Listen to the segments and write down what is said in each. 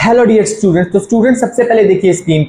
Hello dear students. तो student सबसे पहले देखिए स्क्रीन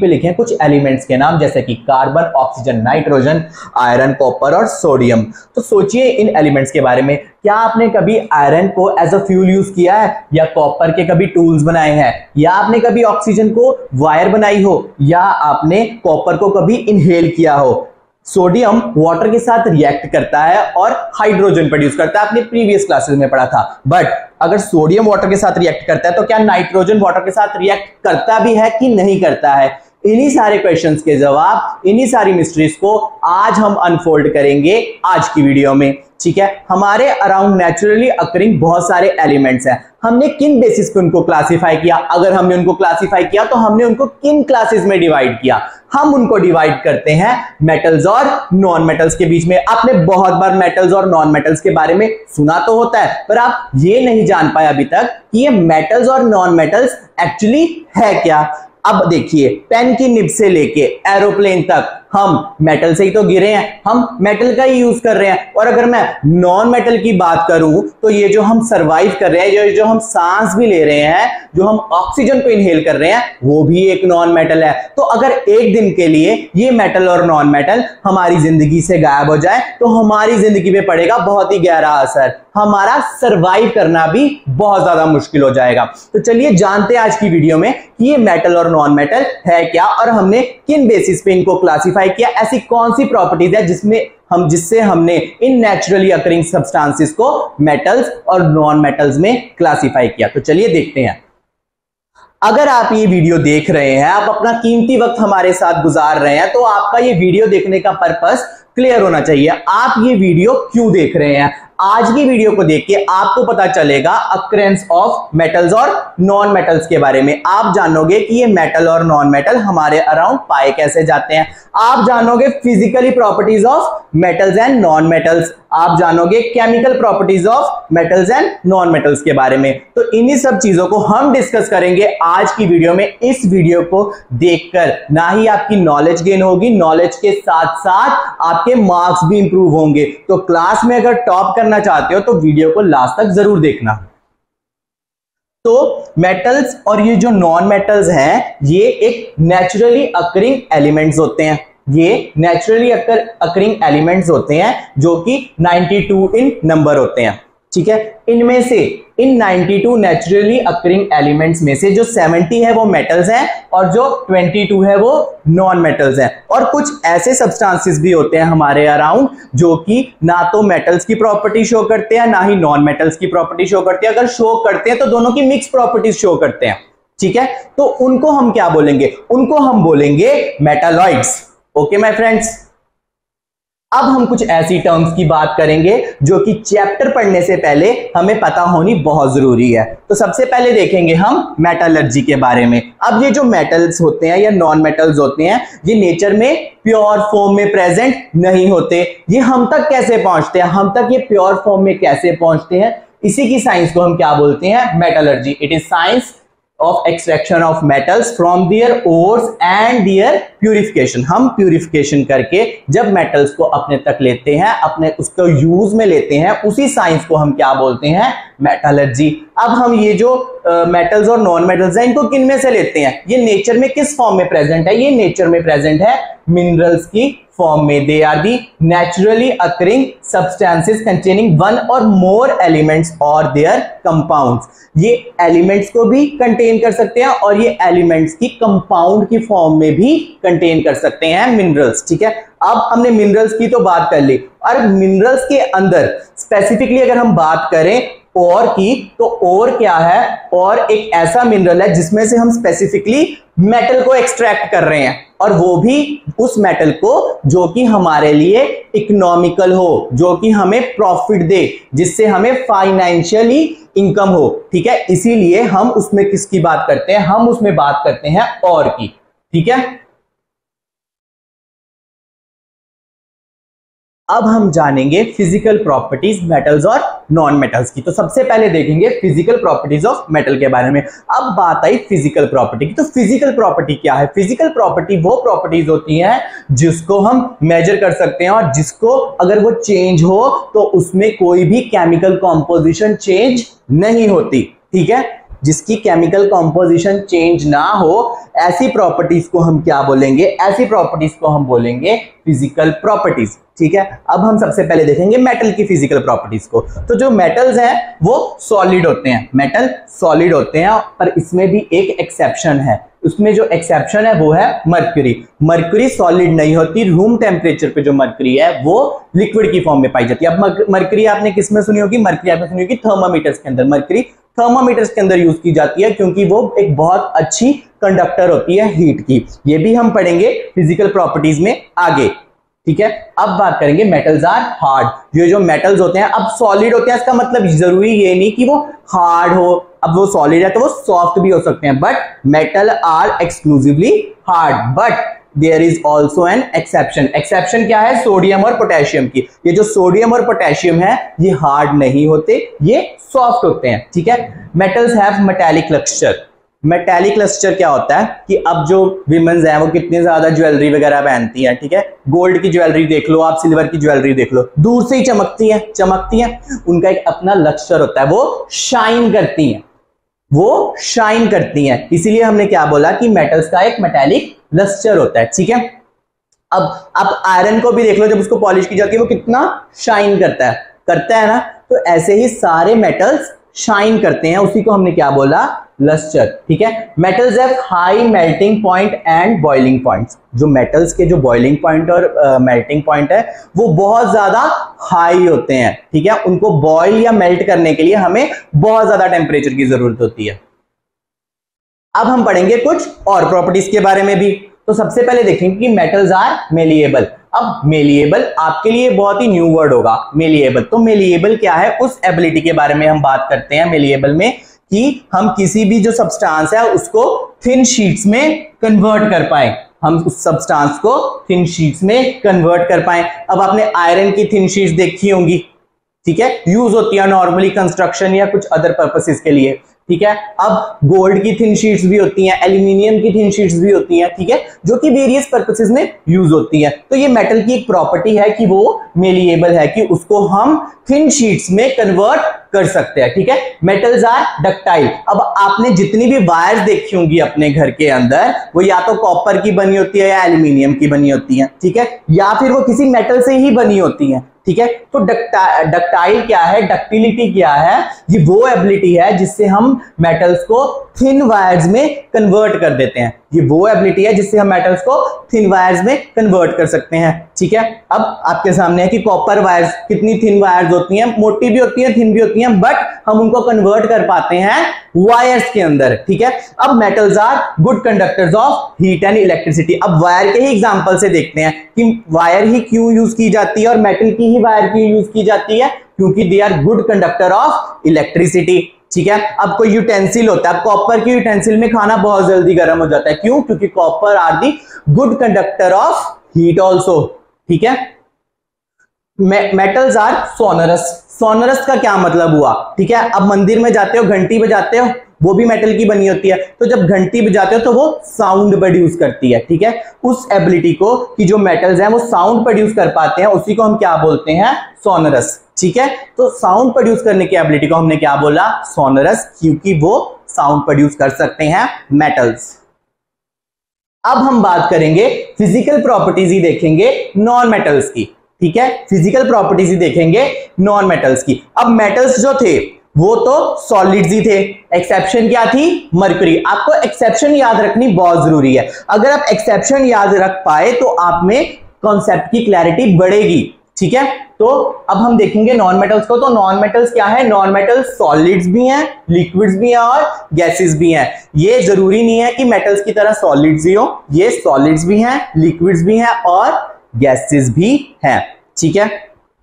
पे लिखे हैं कुछ एलिमेंट्स के नाम, जैसे कि carbon, oxygen, nitrogen, iron, copper और सोडियम। तो सोचिए इन एलिमेंट्स के बारे में। क्या आपने कभी आयरन को एज अ फ्यूल यूज किया है, या कॉपर के कभी टूल्स बनाए हैं, या आपने कभी ऑक्सीजन को वायर बनाई हो, या आपने कॉपर को कभी इनहेल किया हो। सोडियम वाटर के साथ रिएक्ट करता है और हाइड्रोजन प्रोड्यूस करता है, आपने प्रीवियस क्लासेस में पढ़ा था। बट अगर सोडियम वाटर के साथ रिएक्ट करता है तो क्या नाइट्रोजन वाटर के साथ रिएक्ट करता भी है कि नहीं करता है? इन्हीं सारे क्वेश्चंस के जवाब, इन्हीं सारी मिस्ट्रीज को आज हम अनफोल्ड करेंगे आज की वीडियो में। ठीक है, हमारे अराउंड नेचुरली अकरिंग बहुत सारे एलिमेंट्स हैं। हमने किन बेसिस पे उनको क्लासिफाई किया? अगर हमने उनको क्लासिफाई किया तो हमने उनको किन क्लासेस में डिवाइड किया? हम उनको डिवाइड करते हैं मेटल्स और नॉन मेटल्स के बीच में। आपने बहुत बार मेटल्स और नॉन मेटल्स के बारे में सुना तो होता है, पर आप ये नहीं जान पाए अभी तक कि ये मेटल्स और नॉन मेटल्स एक्चुअली है क्या। अब देखिए, पेन की निब से लेके एरोप्लेन तक हम मेटल से ही तो गिरे हैं, हम मेटल का ही यूज कर रहे हैं। और अगर मैं नॉन मेटल की बात करूं तो ये जो हम सरवाइव कर रहे हैं, जो हम सांस भी ले रहे हैं, जो हम ऑक्सीजन को इनहेल कर रहे हैं, वो भी एक नॉन मेटल है। तो अगर एक दिन के लिए ये मेटल और नॉन मेटल हमारी जिंदगी से गायब हो जाए तो हमारी जिंदगी पे पड़ेगा बहुत ही गहरा असर, हमारा सरवाइव करना भी बहुत ज्यादा मुश्किल हो जाएगा। तो चलिए जानते हैं आज की वीडियो में कि ये मेटल और नॉन मेटल है क्या, और हमने किन बेसिस पे इनको क्लासिफाई किया। ऐसी कौन सी प्रॉपर्टीज है जिससे हमने इन नेचुरली अकरिंग सब्सटेंसेस को मेटल्स और नॉन मेटल्स में क्लासिफाई किया। तो चलिए देखते हैं। अगर आप ये वीडियो देख रहे हैं, आप अपना कीमती वक्त हमारे साथ गुजार रहे हैं, तो आपका ये वीडियो देखने का पर्पस क्लियर होना चाहिए। आप ये वीडियो क्यों देख रहे हैं? आज की वीडियो को देख के आपको पता चलेगा अक्रेंस ऑफ मेटल्स और नॉन मेटल्स के बारे में। आप जानोगे कि ये मेटल और नॉन मेटल हमारे अराउंड पाए कैसे जाते हैं। आप जानोगे physically properties of metals and non metals. आप जानोगे chemical properties of metals and non metals के बारे में। तो इन्हीं सब चीजों को हम डिस्कस करेंगे आज की वीडियो में। इस वीडियो को देखकर ना ही आपकी नॉलेज गेन होगी, नॉलेज के साथ साथ आपके मार्क्स भी इंप्रूव होंगे। तो क्लास में अगर टॉप करना चाहते हो तो वीडियो को लास्ट तक जरूर देखना। तो मेटल्स और ये जो नॉन मेटल्स हैं, ये एक नेचुरली अकरिंग एलिमेंट्स होते हैं। ये नेचुरली अकरिंग एलिमेंट्स होते हैं जो कि 92 इन नंबर होते हैं। ठीक है, इनमें से इन 92 नेचुरली अकरिंग एलिमेंट्स में से जो 70 है वो मेटल्स हैं और जो 22 है वो नॉन मेटल्स हैं। और कुछ ऐसे सब्सटेंसेस भी होते हैं हमारे अराउंड जो कि ना तो मेटल्स की प्रॉपर्टी शो करते हैं, ना ही नॉन मेटल्स की प्रॉपर्टी शो करते हैं। अगर शो करते हैं तो दोनों की मिक्स प्रॉपर्टीज शो करते हैं। ठीक है, तो उनको हम क्या बोलेंगे? उनको हम बोलेंगे मेटालॉइड्स। ओके माय फ्रेंड्स, अब हम कुछ ऐसी टर्म्स की बात करेंगे जो कि चैप्टर पढ़ने से पहले हमें पता होनी बहुत जरूरी है। तो सबसे पहले देखेंगे हम मेटलर्जी के बारे में। अब ये जो मेटल्स होते हैं या नॉन मेटल्स होते हैं, ये नेचर में प्योर फॉर्म में प्रेजेंट नहीं होते। ये हम तक कैसे पहुंचते हैं? हम तक ये प्योर फॉर्म में कैसे पहुंचते हैं, इसी की साइंस को हम क्या बोलते हैं? Metallurgy. It is science of extraction of metals from their ores and their purification। हम प्यूरिफिकेशन करके जब मेटल्स को अपने तक लेते हैं, अपने उसको यूज में लेते हैं, उसी साइंस को हम क्या बोलते हैं? मेटलर्जी। अब हम ये जो मेटल्स और नॉन मेटल्स हैं, इनको किन में से लेते हैं? ये नेचर में किस फॉर्म में प्रेजेंट है? ये नेचर में प्रेजेंट है मिनरल्स की फॉर्म में। They are the naturally occurring substances containing one or more elements और देयर कंपाउंड्स। ये एलिमेंट्स को भी कंटेन कर सकते हैं और ये एलिमेंट्स की कंपाउंड की फॉर्म में भी कंटेन कर सकते हैं मिनरल्स। ठीक है, अब हमने मिनरल्स की तो बात कर ली, और मिनरल्स के अंदर स्पेसिफिकली अगर हम बात करें ओर की, तो ओर क्या है? और एक ऐसा मिनरल है जिसमें से हम स्पेसिफिकली मेटल को एक्सट्रैक्ट कर रहे हैं, और वो भी उस मेटल को जो कि हमारे लिए इकोनॉमिकल हो, जो कि हमें प्रॉफिट दे, जिससे हमें फाइनेंशियली इनकम हो। ठीक है, इसीलिए हम उसमें किसकी बात करते हैं? हम उसमें बात करते हैं ओर की। ठीक है, अब हम जानेंगे फिजिकल प्रॉपर्टीज मेटल्स और नॉन मेटल्स की। तो सबसे पहले देखेंगे फिजिकल प्रॉपर्टीज ऑफ मेटल के बारे में। अब बात आई फिजिकल प्रॉपर्टी की। तो फिजिकल प्रॉपर्टी क्या है? फिजिकल प्रॉपर्टी वो प्रॉपर्टीज होती हैं जिसको हम मेजर कर सकते हैं और जिसको अगर वो चेंज हो तो उसमें कोई भी केमिकल कॉम्पोजिशन चेंज नहीं होती। ठीक है, जिसकी केमिकल कंपोजिशन चेंज ना हो, ऐसी प्रॉपर्टीज को हम क्या बोलेंगे? ऐसी प्रॉपर्टीज को हम बोलेंगे फिजिकल प्रॉपर्टीज। ठीक है, अब हम सबसे पहले देखेंगे मेटल की फिजिकल प्रॉपर्टीज को। तो जो मेटल्स हैं वो सॉलिड होते हैं, मेटल सॉलिड होते हैं, पर इसमें भी एक एक्सेप्शन है। उसमें जो एक्सेप्शन है वो है मर्क्यूरी। मर्क्यूरी सॉलिड नहीं होती, रूम टेम्परेचर पे जो मर्क्यूरी है वो लिक्विड की फॉर्म में पाई जाती है। अब मर्क्यूरी आपने किस में सुनी होगी? मर्क्यूरी आपने सुनी होगी थर्मामीटर्स के अंदर। मर्क्यूरी थर्मामीटर्स के अंदर यूज की जाती है क्योंकि वो एक बहुत अच्छी कंडक्टर होती है हीट की। ये भी हम पढ़ेंगे फिजिकल प्रॉपर्टीज में आगे। ठीक है, अब बात करेंगे मेटल्स आर हार्ड। ये जो मेटल्स होते हैं, अब सॉलिड होते हैं, इसका मतलब जरूरी ये नहीं कि वो हार्ड हो। अब वो सॉलिड है तो वो सॉफ्ट भी हो सकते हैं, but metal are exclusively hard. But there is also an exception. Exception क्या है? सोडियम और पोटेशियम की। ये जो सोडियम और पोटेशियम है ये हार्ड नहीं होते, ये सॉफ्ट होते हैं। ठीक है, metals have metallic lustre. Metallic lustre क्या होता है कि अब जो विमेन्स हैं वो कितने ज्यादा ज्वेलरी वगैरह पहनती हैं। ठीक है, गोल्ड की ज्वेलरी देख लो आप, सिल्वर की ज्वेलरी देख लो, दूर से ही चमकती हैं। उनका एक अपना लक्ष्यर होता है, वो शाइन करती हैं, इसीलिए हमने क्या बोला कि मेटल्स का एक मेटालिक लस्टर होता है। ठीक है, अब आप आयरन को भी देख लो, जब उसको पॉलिश की जाती है वो कितना शाइन करता है ना। तो ऐसे ही सारे मेटल्स शाइन करते हैं, उसी को हमने क्या बोला? लस्टर। ठीक है, metals have high melting point and boiling points. जो मेटल्स के जो बॉइलिंग पॉइंट और मेल्टिंग पॉइंट है वो बहुत ज्यादा हाई होते हैं। ठीक है, उनको बॉयल या मेल्ट करने के लिए हमें बहुत ज्यादा टेम्परेचर की जरूरत होती है। अब हम पढ़ेंगे कुछ और प्रॉपर्टीज के बारे में भी। तो सबसे पहले देखेंगे कि मेटल्स आर मेलिएबल। अब मेलिएबल आपके लिए बहुत ही न्यू वर्ड होगा, मेलिएबल। तो मेलिएबल क्या है? उस एबिलिटी के बारे में हम बात करते हैं मेलिएबल में, कि हम किसी भी जो सब्सटेंस है उसको थिन शीट्स में कन्वर्ट कर पाए। हम उस सब्सटेंस को थिन शीट्स में कन्वर्ट कर पाए। अब आपने आयरन की थिन शीट्स देखी होंगी। ठीक है, यूज होती है नॉर्मली कंस्ट्रक्शन या कुछ अदर पर्पसेस के लिए। ठीक है, अब गोल्ड की थिन शीट्स भी होती हैं, एल्यूमिनियम की थिन शीट्स भी होती हैं। ठीक है, जो कि वेरियस पर्पसेस में यूज होती हैं। तो ये मेटल की एक प्रॉपर्टी है कि वो मेलिएबल है, कि उसको हम थिन शीट्स में कन्वर्ट कर सकते हैं। ठीक है, मेटल्स आर डक्टाइल। अब आपने जितनी भी वायर्स देखी होंगी अपने घर के अंदर, वो या तो कॉपर की बनी होती है या एल्यूमिनियम की बनी होती है। ठीक है, या फिर वो किसी मेटल से ही बनी होती है। ठीक है, तो डक्टाइल क्या है? डक्टिलिटी क्या है? ये वो एबिलिटी है जिससे हम मेटल्स को थिन वायर्स में कन्वर्ट कर देते हैं। ये वो एबिलिटी है जिससे हम मेटल्स को थिन वायर्स में कन्वर्ट कर सकते हैं। ठीक है, अब आपके सामने है कि कॉपर वायर्स कितनी थिन वायर्स होती हैं, मोटी भी होती हैं, थिन भी होती हैं, बट हम उनको कन्वर्ट कर पाते हैं वायर्स के अंदर। ठीक है, अब metals are good conductors of heat and electricity. अब वायर के ही एग्जांपल से देखते हैं कि वायर ही क्यों यूज की जाती है और मेटल की ही वायर क्यों यूज की जाती है, क्योंकि they are good conductor of electricity. ठीक है, अब कोई यूटेंसिल होता है, अब कॉपर की यूटेंसिल में खाना बहुत जल्दी गर्म हो जाता है। क्यों? क्योंकि copper are the good conductor of heat also. ठीक है, मेटल्स आर सोनरस। सोनरस का क्या मतलब हुआ? ठीक है, अब मंदिर में जाते हो, घंटी बजाते हो, वो भी मेटल की बनी होती है। तो जब घंटी बजाते हो तो वो साउंड प्रोड्यूस करती है। ठीक है, उस एबिलिटी को कि जो मेटल्स हैं वो साउंड प्रोड्यूस कर पाते हैं, उसी को हम क्या बोलते हैं? सोनरस। ठीक है, तो साउंड प्रोड्यूस करने की एबिलिटी को हमने क्या बोला? सोनरस, क्योंकि वो साउंड प्रोड्यूस कर सकते हैं मेटल्स। अब हम बात करेंगे फिजिकल प्रॉपर्टीज ही देखेंगे नॉन मेटल्स की। ठीक है, फिजिकल प्रॉपर्टीज ही देखेंगे नॉन मेटल्स की। अब मेटल्स जो थे वो तो सॉलिड्स ही थे, एक्सेप्शन क्या थी? मर्क्यूरी। आपको एक्सेप्शन याद रखनी बहुत जरूरी है। अगर आप एक्सेप्शन याद रख पाए तो आप में कॉन्सेप्ट की क्लैरिटी बढ़ेगी। ठीक है, तो अब हम देखेंगे नॉन मेटल्स को। तो नॉन मेटल्स क्या है? नॉन मेटल्स सॉलिड्स भी हैं, लिक्विड्स भी हैं और गैसेस भी हैं। ये जरूरी नहीं है कि मेटल्स की तरह सॉलिड्स ही हो, ये सॉलिड्स भी हैं, लिक्विड्स भी हैं और गैसेस भी हैं। ठीक है,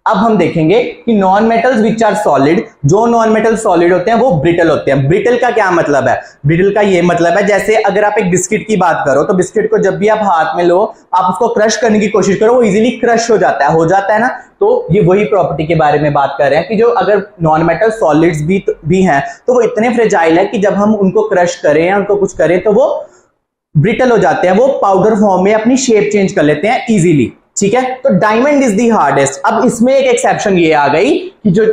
अब हम देखेंगे कि non metals which are solid, जो नॉन मेटल सॉलिड होते हैं वो ब्रिटल होते हैं। ब्रिटल का क्या मतलब है? ब्रिटल का ये मतलब है, जैसे अगर आप एक बिस्किट की बात करो तो बिस्किट को जब भी आप हाथ में लो, आप उसको क्रश करने की कोशिश करो, वो इजीली क्रश हो जाता है ना। तो ये वही प्रॉपर्टी के बारे में बात कर रहे हैं कि जो अगर नॉन मेटल सॉलिड्स भी हैं तो वो इतने फ्रेजाइल है कि जब हम उनको क्रश करें या उनको कुछ करें तो वो ब्रिटल हो जाते हैं, वो पाउडर फॉर्म में अपनी शेप चेंज कर लेते हैं इजीली। ठीक है, तो डायमंड इज दी हार्डेस्ट। अब इसमें एक एक्सेप्शन ये आ गई कि जो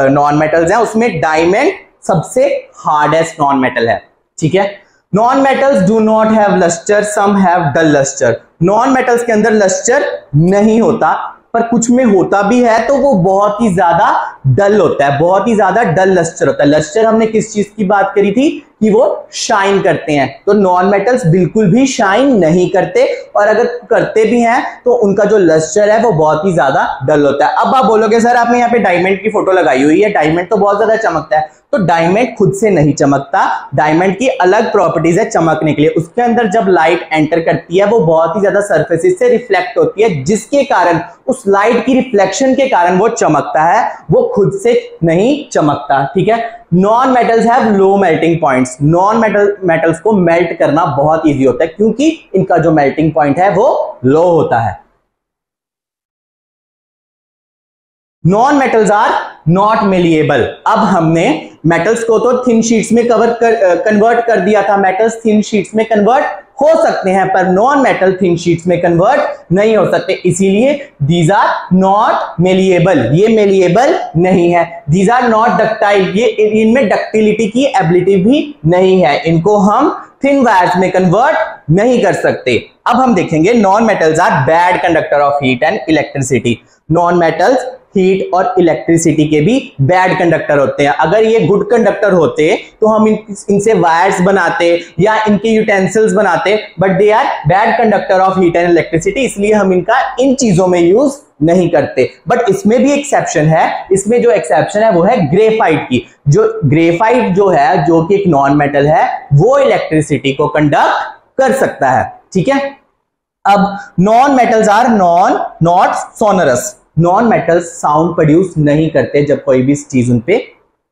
नॉन मेटल्स हैं उसमें डायमंड सबसे हार्डेस्ट नॉन मेटल है, ठीक है। Non metals do not have lustre, some have dull lustre. Non metals के अंदर लस्टर नहीं होता, पर कुछ में होता भी है तो वो बहुत ही ज्यादा डल होता है, बहुत ही ज्यादा डल लस्टर होता है। लस्टर हमने किस चीज की बात करी थी कि वो शाइन करते हैं, तो नॉन मेटल्स बिल्कुल भी शाइन नहीं करते, और अगर करते भी हैं तो उनका जो लस्टर है वो बहुत ही ज्यादा डल होता है। अब आप बोलोगे सर आपने यहाँ पे डायमंड की फोटो लगाई हुई है, डायमंड तो बहुत ज्यादा चमकता है, तो डायमंड खुद से नहीं चमकता, डायमंड की अलग प्रॉपर्टीज है चमकने के लिए। उसके अंदर जब लाइट एंटर करती है वो बहुत ही ज्यादा सरफेसेस से रिफ्लेक्ट होती है, जिसके कारण उस लाइट की रिफ्लेक्शन के कारण वो चमकता है, वो खुद से नहीं चमकता, ठीक है। Non metals have low melting points. Non metals को मेल्ट करना बहुत इजी होता है क्योंकि इनका जो मेल्टिंग पॉइंट है वो लो होता है। Non metals are not malleable. अब हमने मेटल्स को तो थिन शीट्स में कन्वर्ट कर दिया था, मेटल्स थिन शीट्स में कन्वर्ट हो सकते हैं, पर नॉन मेटल थिन शीट्स में कन्वर्ट नहीं हो सकते, इसीलिए दीज आर नॉट मेलिएबल, ये मेलिएबल नहीं है। दीज आर नॉट डक्टाइल, ये इनमें डक्टिलिटी की एबिलिटी भी नहीं है, इनको हम थिन वायर्स में कन्वर्ट नहीं कर सकते। अब हम देखेंगे non metals are bad conductor of heat and electricity. Non metals heat और इलेक्ट्रिसिटी के भी बैड कंडक्टर होते हैं। अगर ये गुड कंडक्टर होते तो हम इनसे वायर्स बनाते या इनके यूटेंसिल्स बनाते, but they are bad conductor of heat and electricity, इसलिए हम इनका इन चीजों में यूज नहीं करते। बट इसमें भी एक्सेप्शन है, इसमें जो एक्सेप्शन है वो है ग्रेफाइट की। जो ग्रेफाइट जो है, जो कि एक नॉन मेटल है, वो इलेक्ट्रिसिटी को कंडक्ट कर सकता है, ठीक है। अब non metals are not sonorous. Non metals sound produce नहीं करते जब कोई भी चीज उन पे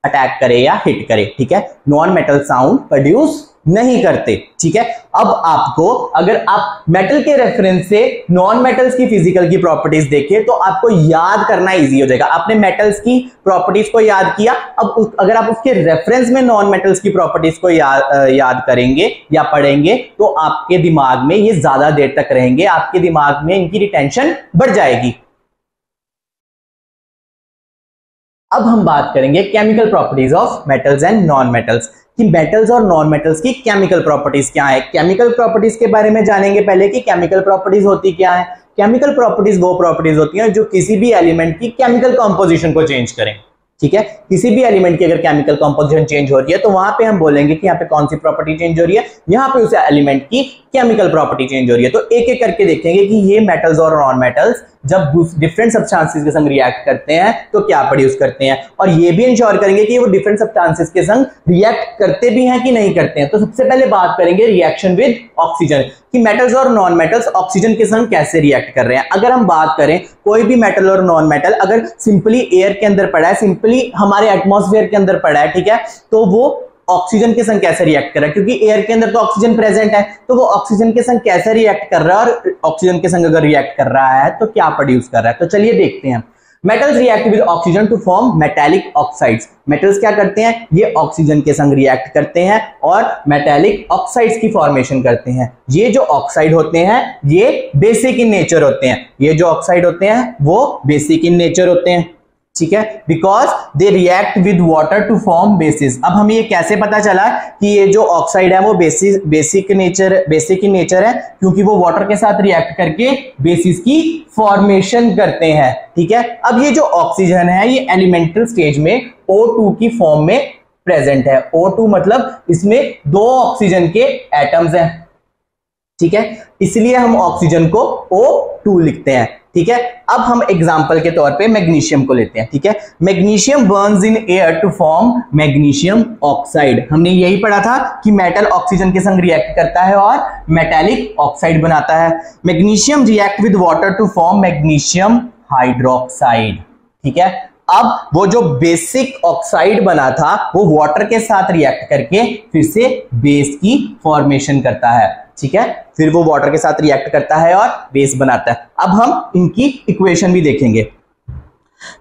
अटैक करे या हिट करे, ठीक है। नॉन मेटल साउंड प्रोड्यूस नहीं करते, ठीक है। अब आपको अगर आप मेटल के रेफरेंस से नॉन मेटल्स की फिजिकल की प्रॉपर्टीज देखें तो आपको याद करना इजी हो जाएगा। आपने मेटल्स की प्रॉपर्टीज को याद किया, अब अगर आप उसके रेफरेंस में नॉन मेटल्स की प्रॉपर्टीज को याद करेंगे या पढ़ेंगे तो आपके दिमाग में ये ज्यादा देर तक रहेंगे, आपके दिमाग में इनकी रिटेंशन बढ़ जाएगी। अब हम बात करेंगे chemical properties of metals and non metals, कि मेटल्स और नॉन मेटल्स की केमिकल प्रॉपर्टीज क्या है। केमिकल प्रॉपर्टीज के बारे में जानेंगे पहले कि केमिकल प्रॉपर्टीज होती क्या है। केमिकल प्रॉपर्टीज वो प्रॉपर्टीज होती हैं जो किसी भी एलिमेंट की केमिकल कंपोजिशन को चेंज करें, ठीक है। किसी भी एलिमेंट की अगर केमिकल कंपोजिशन चेंज हो रही है तो वहां पे हम बोलेंगे कि यहाँ पे कौन सी प्रॉपर्टी चेंज हो रही है, यहाँ पे उस एलिमेंट की केमिकल प्रॉपर्टी चेंज हो रही है। तो एक एक करके देखेंगे कि ये मेटल्स और नॉन मेटल्स जब डिफरेंट सब्सटेंसेस के संग रिएक्ट करते हैं तो क्या प्रोड्यूस करते हैं, और ये भी इंश्योर करेंगे कि वो डिफरेंट सब्सटेंसेस के संग रिएक्ट करते भी हैं कि नहीं करते हैं। तो सबसे पहले बात करेंगे रिएक्शन विद ऑक्सीजन, कि मेटल्स और नॉन मेटल्स ऑक्सीजन के संग कैसे रिएक्ट कर रहे हैं। अगर हम बात करें कोई भी मेटल और नॉन मेटल अगर सिंपली एयर के अंदर पड़ा है, सिंपली हमारे एटमॉस्फेयर के अंदर पड़ा है, ठीक है, तो वो ऑक्सीजन के संग कैसे रिएक्ट कर रहा है, क्योंकि एयर के अंदर तो ऑक्सीजन प्रेजेंट है, तो वो ऑक्सीजन के संग कैसे रिएक्ट कर रहा है, और ऑक्सीजन के संग अगर रिएक्ट कर रहा है तो क्या प्रोड्यूस कर रहा है। तो चलिए देखते हैं। Metals react with oxygen to form metallic oxides. Metals क्या करते हैं, ये ऑक्सीजन के संग रिएक्ट करते हैं और मेटालिक ऑक्साइड्स की फॉर्मेशन करते हैं। ये जो ऑक्साइड होते हैं ये बेसिक इन नेचर होते हैं, ये जो ऑक्साइड होते हैं वो बेसिक इन नेचर होते हैं, ठीक है, because they react with water to form bases. अब हमें ये कैसे पता चला कि ये जो ऑक्साइड है वो बेसिक इन नेचर है, क्योंकि वो वाटर के साथ रिएक्ट करके बेसिस की फॉर्मेशन करते हैं, ठीक है। अब ये जो ऑक्सीजन है ये एलिमेंटल स्टेज में O2 की फॉर्म में प्रेजेंट है। O2 मतलब इसमें 2 ऑक्सीजन के एटम्स हैं, ठीक है, इसलिए हम ऑक्सीजन को O2 लिखते हैं, ठीक है। अब हम एग्जांपल के तौर पे मैग्नीशियम को लेते हैं, ठीक है। Magnesium burns in air to form magnesium oxide. हमने यही पढ़ा था कि मेटल ऑक्सीजन के संग रिएक्ट करता है और मेटालिक ऑक्साइड बनाता है। Magnesium react with water to form magnesium hydroxide, ठीक है। अब वो जो बेसिक ऑक्साइड बना था वो वाटर के साथ रिएक्ट करके फिर से बेस की फॉर्मेशन करता है, ठीक है, फिर वो वाटर के साथ रिएक्ट करता है और बेस बनाता है। अब हम इनकी इक्वेशन भी देखेंगे।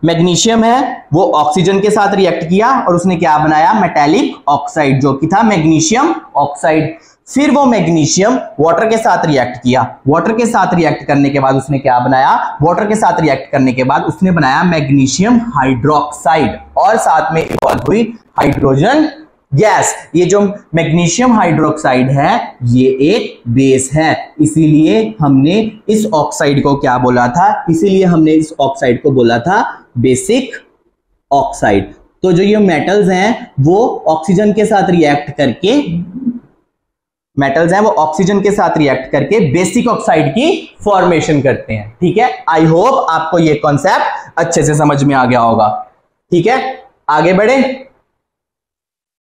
मैग्नीशियम है वो ऑक्सीजन के साथ रिएक्ट किया और उसने क्या बनाया, मेटालिक ऑक्साइड, जो कि था मैग्नीशियम ऑक्साइड। फिर वो मैग्नीशियम वाटर के साथ रिएक्ट किया, वाटर के साथ रिएक्ट करने के बाद उसने क्या बनाया, वाटर के साथ रिएक्ट करने के बाद उसने बनाया मैग्नीशियम हाइड्रोक्साइड और साथ में इवॉल्व हुई हाइड्रोजन गैस। ये जो मैग्नीशियम हाइड्रोक्साइड है ये एक बेस है, इसीलिए हमने इस ऑक्साइड को क्या बोला था, इसीलिए हमने इस ऑक्साइड को बोला था बेसिक ऑक्साइड। तो जो ये मेटल्स हैं वो ऑक्सीजन के साथ रिएक्ट करके, मेटल्स हैं वो ऑक्सीजन के साथ रिएक्ट करके बेसिक ऑक्साइड की फॉर्मेशन करते हैं। ठीक है, आई होप आपको ये कॉन्सेप्ट अच्छे से समझ में आ गया होगा। ठीक है, आगे बढ़े।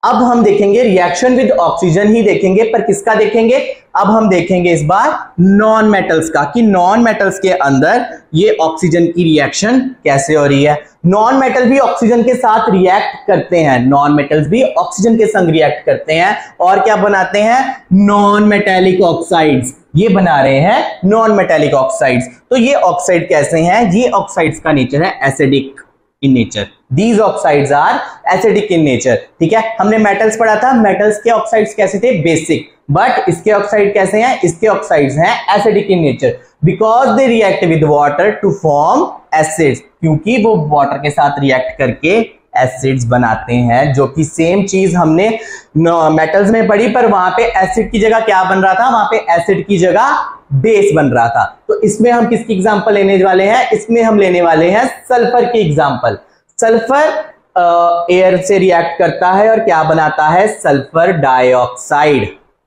अब हम देखेंगे रिएक्शन विद ऑक्सीजन ही देखेंगे, पर किसका देखेंगे, अब हम देखेंगे इस बार नॉन मेटल्स का, कि नॉन मेटल्स के अंदर ये ऑक्सीजन की रिएक्शन कैसे हो रही है। नॉन मेटल भी ऑक्सीजन के साथ रिएक्ट करते हैं, नॉन मेटल्स भी ऑक्सीजन के संग रिएक्ट करते हैं और क्या बनाते हैं, नॉन मेटेलिक ऑक्साइड्स। ये बना रहे हैं नॉन मेटेलिक ऑक्साइड्स। तो ये ऑक्साइड कैसे हैं, ये ऑक्साइड्स का नेचर है acidic in nature, these oxides are acidic in nature. ठीक है, हमने मेटल्स पढ़ा था, मेटल्स के ऑक्साइड्स कैसे थे, बेसिक, बट इसके ऑक्साइड कैसे हैं, इसके ऑक्साइड्स हैं acidic in nature because they react with water to form acids, क्योंकि वो वाटर के साथ रिएक्ट करके एसिड्स बनाते हैं, जो कि सेम चीज हमने मेटल्स में पढ़ी, पर वहां पे एसिड की जगह क्या बन रहा था, वहां पे एसिड की जगह बेस बन रहा था। तो इसमें हम किसकी एग्जांपल लेने वाले हैं, इसमें हम लेने वाले हैं सल्फर की एग्जांपल। सल्फर एयर से रिएक्ट करता है और क्या बनाता है, सल्फर डाइऑक्साइड।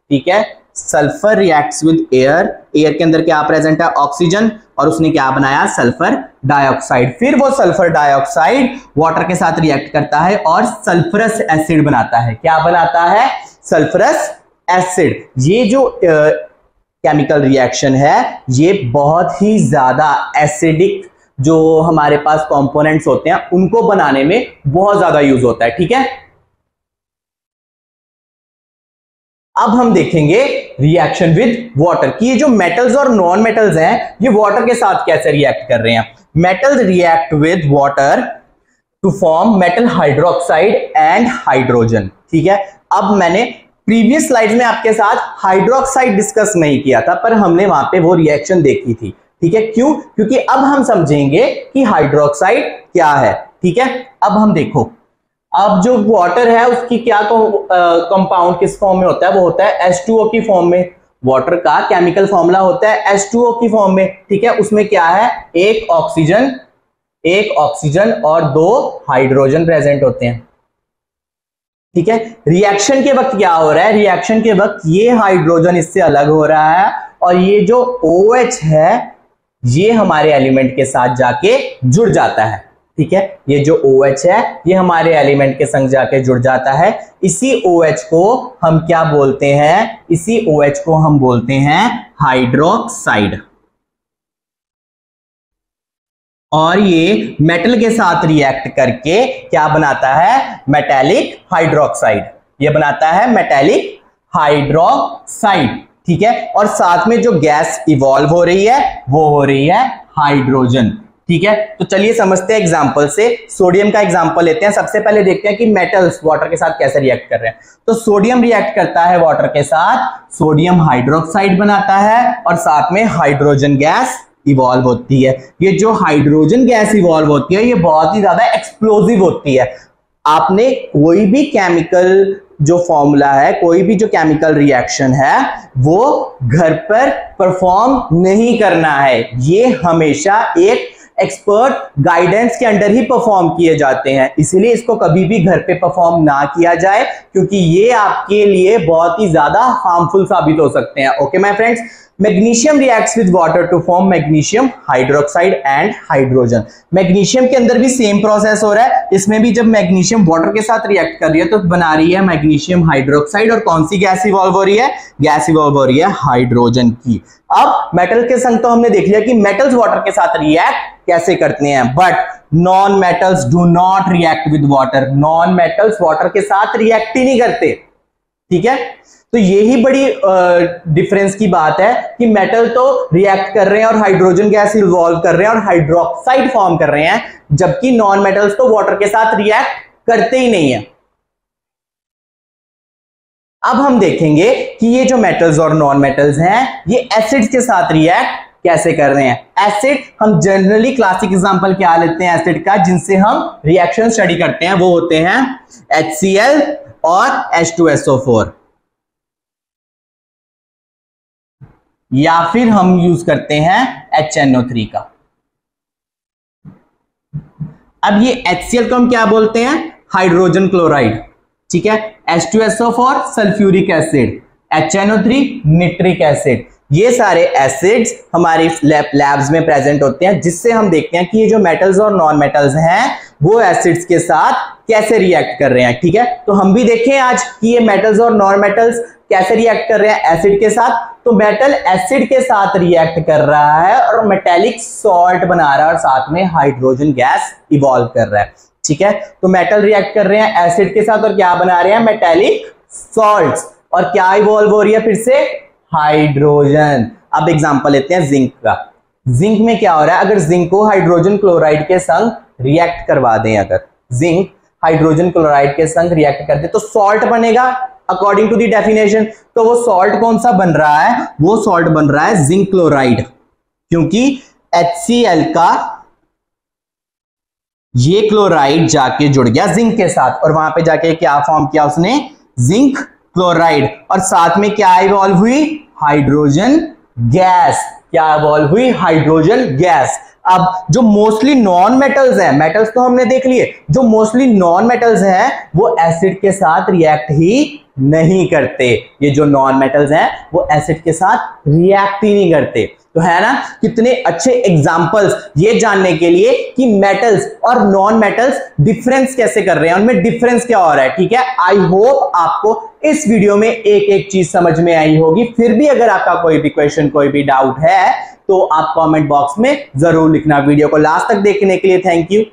ठीक है, sulphur reacts with air, air के अंदर क्या प्रेजेंट है, ऑक्सीजन, और उसने क्या बनाया, सल्फर डाइऑक्साइड। फिर वो सल्फर डाइऑक्साइड वाटर के साथ रिएक्ट करता है और सल्फरस एसिड बनाता है। क्या बनाता है, सल्फरस एसिड। ये जो केमिकल रिएक्शन है ये बहुत ही ज्यादा एसिडिक जो हमारे पास कंपोनेंट्स होते हैं उनको बनाने में बहुत ज्यादा यूज होता है। ठीक है, अब हम देखेंगे रिएक्शन विद वाटर कि ये जो मेटल्स और नॉन मेटल्स हैं ये वाटर के साथ कैसे रिएक्ट कर रहे हैं। Metals react with water to form metal hydroxide and hydrogen. ठीक है, अब मैंने प्रीवियस स्लाइड्स में आपके साथ हाइड्रोक्साइड डिस्कस नहीं किया था, पर हमने वहां पे वो रिएक्शन देखी थी। ठीक है, क्यों, क्योंकि अब हम समझेंगे कि हाइड्रोक्साइड क्या है। ठीक है, अब हम देखो, अब जो वाटर है उसकी क्या कंपाउंड किस फॉर्म में होता है, वो होता है H2O की फॉर्म में। वाटर का केमिकल फॉर्मूला होता है H2O की फॉर्म में। ठीक है, उसमें क्या है, एक ऑक्सीजन और 2 हाइड्रोजन प्रेजेंट होते हैं। ठीक है, रिएक्शन के वक्त क्या हो रहा है, रिएक्शन के वक्त ये हाइड्रोजन इससे अलग हो रहा है और ये जो OH है ये हमारे एलिमेंट के साथ जाके जुड़ जाता है। ठीक है, ये जो OH है ये हमारे एलिमेंट के संग जाके जुड़ जाता है। इसी OH को हम क्या बोलते हैं, इसी OH को हम बोलते हैं हाइड्रोक्साइड। और ये मेटल के साथ रिएक्ट करके क्या बनाता है, मेटालिक हाइड्रोक्साइड। ये बनाता है मेटालिक हाइड्रोक्साइड। ठीक है, और साथ में जो गैस इवॉल्व हो रही है वो हो रही है हाइड्रोजन। ठीक है, तो चलिए समझते हैं एग्जांपल से। सोडियम का एग्जांपल लेते हैं। सबसे पहले देखते हैं कि मेटल्स वाटर के साथ कैसे रिएक्ट कर रहे हैं। तो सोडियम रिएक्ट करता है वाटर के साथ, सोडियम हाइड्रोक्साइड बनाता है और साथ में हाइड्रोजन गैस इवॉल्व होती है। ये जो हाइड्रोजन गैस इवॉल्व होती है ये बहुत ही ज्यादा एक्सप्लोसिव होती है। आपने कोई भी केमिकल जो फॉर्मूला है, कोई भी जो केमिकल रिएक्शन है वो घर पर परफॉर्म नहीं करना है, ये हमेशा एक एक्सपर्ट गाइडेंस के अंडर ही परफॉर्म किए जाते हैं। इसीलिए इसको कभी भी घर पे परफॉर्म ना किया जाए क्योंकि ये आपके लिए बहुत ही ज्यादा हार्मफुल साबित हो सकते हैं। Okay my friends, magnesium reacts with water to form magnesium hydroxide and hydrogen. Magnesium के अंदर भी सेम प्रोसेस हो रहा है। इसमें भी जब मैग्नीशियम वाटर के साथ रिएक्ट कर रही है तो बना रही है मैग्नीशियम हाइड्रोक्साइड और कौन सी गैस इवॉल्व हो रही है, गैस इवॉल्व हो रही है हाइड्रोजन की। अब मेटल के संग तो हमने देख लिया कि मेटल्स वाटर के साथ रिएक्ट कैसे करते हैं, but non metals do not react with water. Non metals water के साथ रिएक्ट ही नहीं करते। ठीक है, तो यही बड़ी डिफरेंस की बात है कि मेटल तो रिएक्ट कर रहे हैं और हाइड्रोजन गैस इवॉल्व कर रहे हैं और हाइड्रोक्साइड फॉर्म कर रहे हैं, जबकि नॉन मेटल्स तो वाटर के साथ रिएक्ट करते ही नहीं है। अब हम देखेंगे कि ये जो मेटल्स और नॉन मेटल्स हैं ये एसिड्स के साथ रिएक्ट कैसे कर रहे हैं। एसिड हम जनरली क्लासिक एग्जांपल क्या लेते हैं एसिड का जिनसे हम रिएक्शन स्टडी करते हैं, वो होते हैं HCl और H2SO4, या फिर हम यूज करते हैं HNO3 का। अब ये HCl को हम क्या बोलते हैं, हाइड्रोजन क्लोराइड, ठीक है। H2SO4 sulphuric acid, HNO3 nitric acid. ये सारे एसिड्स हमारी लैब्स में प्रेजेंट होते हैं, जिससे हम देखते हैं कि ये जो मेटल्स और नॉन मेटल्स हैं वो एसिड्स के साथ कैसे रिएक्ट कर रहे हैं, ठीक है। तो हम भी देखें आज कि ये मेटल्स और नॉन मेटल्स कैसे रिएक्ट कर रहे हैं एसिड के साथ। तो मेटल एसिड के साथ रिएक्ट कर रहा है और मेटेलिक सॉल्ट बना रहा है और साथ में हाइड्रोजन गैस इवॉल्व कर रहा है, ठीक है। तो मेटल रिएक्ट कर रहे हैं एसिड के साथ और क्या बना रहे हैं, मेटेलिक सॉल्ट्स, और क्या इवॉल्व हो रही है फिर से, हाइड्रोजन। अब एग्जांपल लेते हैं जिंक का। जिंक में क्या हो रहा है, अगर जिंक को हाइड्रोजन क्लोराइड के संग रिएक्ट करवा दें, अगर जिंक हाइड्रोजन क्लोराइड के संग रिएक्ट कर दे तो सॉल्ट बनेगा अकॉर्डिंग टू द डेफिनेशन। तो वो सॉल्ट कौन सा बन रहा है, वो सॉल्ट बन रहा है जिंक क्लोराइड, क्योंकि HCl का ये क्लोराइड जाके जुड़ गया जिंक के साथ और वहां पे जाके क्या फॉर्म किया उसने, जिंक क्लोराइड, और साथ में क्या इवॉल्व हुई, हाइड्रोजन गैस। क्या इवॉल्व हुई, हाइड्रोजन गैस। अब जो मोस्टली नॉन मेटल्स हैं, मेटल्स तो हमने देख लिए, जो मोस्टली नॉन मेटल्स हैं वो एसिड के साथ रिएक्ट ही नहीं करते। ये जो नॉन मेटल्स हैं वो एसिड के साथ रिएक्ट ही नहीं करते। तो है ना कितने अच्छे एग्जांपल्स ये जानने के लिए कि मेटल्स और नॉन मेटल्स डिफरेंस कैसे कर रहे हैं, उनमें डिफरेंस क्या हो रहा है, ठीक है। आई होप आपको इस वीडियो में एक एक चीज समझ में आई होगी। फिर भी अगर आपका कोई भी क्वेश्चन, कोई भी डाउट है तो आप कमेंट बॉक्स में जरूर लिखना। वीडियो को लास्ट तक देखने के लिए थैंक यू।